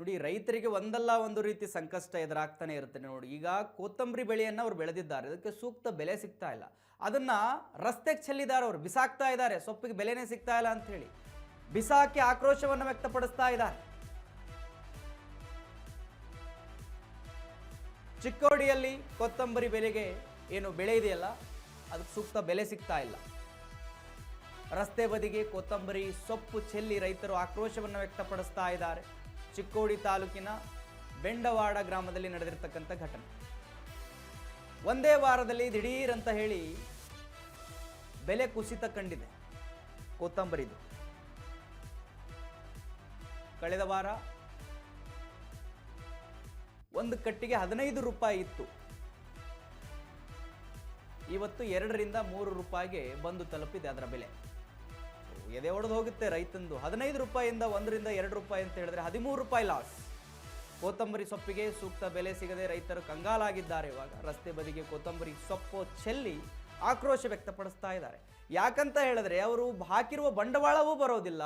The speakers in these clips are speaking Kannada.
ನೋಡಿ ರೈತರಿಗೆ ಒಂದಲ್ಲ ಒಂದು ರೀತಿ ಸಂಕಷ್ಟ ಎದುರಾಗ್ತಾನೆ ಇರುತ್ತೆ ನೋಡಿ. ಈಗ ಕೊತ್ತಂಬರಿ ಬೆಳೆಯನ್ನು ಅವರು ಬೆಳೆದಿದ್ದಾರೆ, ಅದಕ್ಕೆ ಸೂಕ್ತ ಬೆಲೆ ಸಿಗ್ತಾ ಇಲ್ಲ. ಅದನ್ನ ರಸ್ತೆಗೆ ಚೆಲ್ಲಿದ್ದಾರೆ, ಅವರು ಬಿಸಾಕ್ತಾ ಇದ್ದಾರೆ, ಸೊಪ್ಪಿಗೆ ಬೆಲೆನೇ ಸಿಗ್ತಾ ಇಲ್ಲ ಅಂತ ಹೇಳಿ ಬಿಸಾಕಿ ಆಕ್ರೋಶವನ್ನು ವ್ಯಕ್ತಪಡಿಸ್ತಾ ಇದ್ದಾರೆ. ಚಿಕ್ಕೋಡಿಯಲ್ಲಿ ಕೊತ್ತಂಬರಿ ಬೆಲೆಗೆ ಏನು ಬೆಳೆ ಇದೆಯಲ್ಲ ಅದಕ್ಕೆ ಸೂಕ್ತ ಬೆಲೆ ಸಿಗ್ತಾ ಇಲ್ಲ. ರಸ್ತೆ ಬದಿಗೆ ಕೊತ್ತಂಬರಿ ಸೊಪ್ಪು ಚೆಲ್ಲಿ ರೈತರು ಆಕ್ರೋಶವನ್ನು ವ್ಯಕ್ತಪಡಿಸ್ತಾ ಇದ್ದಾರೆ. ಚಿಕ್ಕೋಡಿ ತಾಲೂಕಿನ ಬೆಂಡವಾಡ ಗ್ರಾಮದಲ್ಲಿ ನಡೆದಿರ್ತಕ್ಕಂಥ ಘಟನೆ. ಒಂದೇ ವಾರದಲ್ಲಿ ದಿಢೀರ್ ಅಂತ ಹೇಳಿ ಬೆಲೆ ಕುಸಿತ ಕಂಡಿದೆ ಕೊತ್ತಂಬರಿದು. ಕಳೆದ ವಾರ ಒಂದು ಕಟ್ಟಿಗೆ 15 ರೂಪಾಯಿ ಇತ್ತು, ಇವತ್ತು 2 ರಿಂದ 3 ರೂಪಾಯಿಗೆ ಬಂದು ತಲುಪಿದೆ ಅದರ ಬೆಲೆ. ಎದೆ ಹೊಡೆದು ಹೋಗುತ್ತೆ ರೈತಂದು. 15 ರೂಪಾಯಿಯಿಂದ 1 ರಿಂದ 2 ರೂಪಾಯಿ ಅಂತ ಹೇಳಿದ್ರೆ 13 ರೂಪಾಯಿ ಲಾಸ್. ಕೊತ್ತಂಬರಿ ಸೊಪ್ಪಿಗೆ ಸೂಕ್ತ ಬೆಲೆ ಸಿಗದೆ ರೈತರು ಕಂಗಾಲಾಗಿದ್ದಾರೆ. ಇವಾಗ ರಸ್ತೆ ಬದಿಗೆ ಕೊತ್ತಂಬರಿ ಸೊಪ್ಪು ಚೆಲ್ಲಿ ಆಕ್ರೋಶ ವ್ಯಕ್ತಪಡಿಸ್ತಾ ಇದ್ದಾರೆ. ಯಾಕಂತ ಹೇಳಿದ್ರೆ ಅವರು ಹಾಕಿರುವ ಬಂಡವಾಳವೂ ಬರೋದಿಲ್ಲ,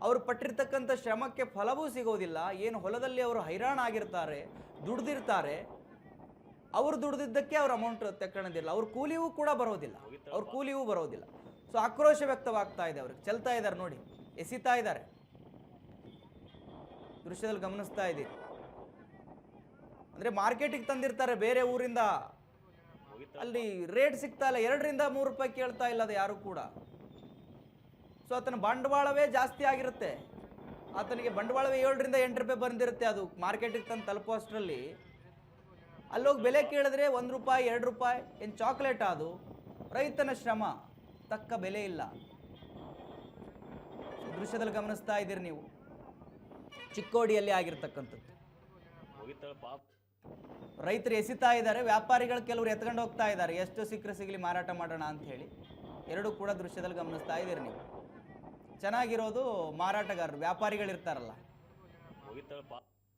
ಅವರು ಪಟ್ಟಿರ್ತಕ್ಕಂಥ ಶ್ರಮಕ್ಕೆ ಫಲವೂ ಸಿಗೋದಿಲ್ಲ. ಏನು ಹೊಲದಲ್ಲಿ ಅವರು ಹೈರಾಣ ಆಗಿರ್ತಾರೆ, ದುಡ್ದಿರ್ತಾರೆ, ಅವರು ದುಡ್ದಿದ್ದಕ್ಕೆ ಅವ್ರ ಅಮೌಂಟ್ ತೆಕ್ಕೊಳ್ಳೋದಿಲ್ಲ, ಅವ್ರ ಕೂಲಿಯೂ ಕೂಡ ಬರೋದಿಲ್ಲ, ಅವ್ರ ಕೂಲಿಯೂ ಬರೋದಿಲ್ಲ. ಸೊ ಆಕ್ರೋಶ ವ್ಯಕ್ತವಾಗ್ತಾ ಇದೆ. ಅವ್ರಿಗೆ ಚೆಲ್ತಾ ಇದ್ದಾರೆ ನೋಡಿ, ಎಸಿತಾ ಇದ್ದಾರೆ. ದೃಶ್ಯದಲ್ಲಿ ಗಮನಿಸ್ತಾ ಇದ್ದೀರಿ. ಅಂದ್ರೆ ಮಾರ್ಕೆಟಿಗೆ ತಂದಿರ್ತಾರೆ ಬೇರೆ ಊರಿಂದ, ಅಲ್ಲಿ ರೇಟ್ ಸಿಗ್ತಾ ಇಲ್ಲ, 2 ರಿಂದ 3 ರೂಪಾಯಿ ಕೇಳ್ತಾ ಇಲ್ಲ ಅದು ಯಾರು ಕೂಡ. ಸೊ ಆತನ ಬಂಡವಾಳವೇ ಜಾಸ್ತಿ ಆಗಿರುತ್ತೆ. ಆತನಿಗೆ ಬಂಡವಾಳವೇ 7 ರಿಂದ 8 ರೂಪಾಯಿ ಬಂದಿರುತ್ತೆ. ಅದು ಮಾರ್ಕೆಟಿಗೆ ತಂದು ತಲುಪುವಷ್ಟರಲ್ಲಿ ಅಲ್ಲೋಗಿ ಬೆಲೆ ಕೇಳಿದ್ರೆ 1 ರೂಪಾಯಿ 2 ರೂಪಾಯಿ, ಏನು ಚಾಕ್ಲೇಟ್. ಅದು ರೈತನ ಶ್ರಮ ತಕ್ಕ ಬೆಲೆ ಇಲ್ಲ. ದೃಶ್ಯದಲ್ಲಿ ಗಮನಿಸ್ತಾ ಇದ್ದೀರಿ ನೀವು, ಚಿಕ್ಕೋಡಿಯಲ್ಲಿ ಆಗಿರ್ತಕ್ಕಂಥದ್ದು. ರೈತರು ಎಸಿತಾ ಇದ್ದಾರೆ, ವ್ಯಾಪಾರಿಗಳು ಕೆಲವರು ಎತ್ಕೊಂಡು ಹೋಗ್ತಾ ಇದ್ದಾರೆ, ಎಷ್ಟು ಸಿಕ್ಕರೆ ಸಿಗಲಿ ಮಾರಾಟ ಮಾಡೋಣ ಅಂತ ಹೇಳಿ. ಎರಡೂ ಕೂಡ ದೃಶ್ಯದಲ್ಲಿ ಗಮನಿಸ್ತಾ ಇದ್ದೀರಿ ನೀವು. ಚೆನ್ನಾಗಿರೋದು ಮಾರಾಟಗಾರರು, ವ್ಯಾಪಾರಿಗಳಿರ್ತಾರಲ್ಲ,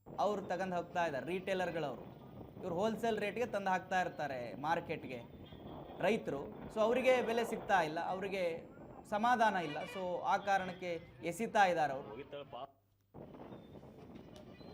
ಅವರು ತಗೊಂಡು ಹೋಗ್ತಾ ಇದ್ದಾರೆ. ರೀಟೇಲರ್ಗಳವರು ಇವರು ಹೋಲ್ಸೇಲ್ ರೇಟ್ಗೆ ತಂದು ಹಾಕ್ತಾ ಇರ್ತಾರೆ ಮಾರ್ಕೆಟ್ಗೆ ರೈತರು. ಸೊ ಅವರಿಗೆ ಬೆಲೆ ಸಿಗ್ತಾ ಇಲ್ಲ, ಅವರಿಗೆ ಸಮಾಧಾನ ಇಲ್ಲ. ಸೊ ಆ ಕಾರಣಕ್ಕೆ ಎಸಿತಾ ಇದ್ದಾರೆ ಅವರು.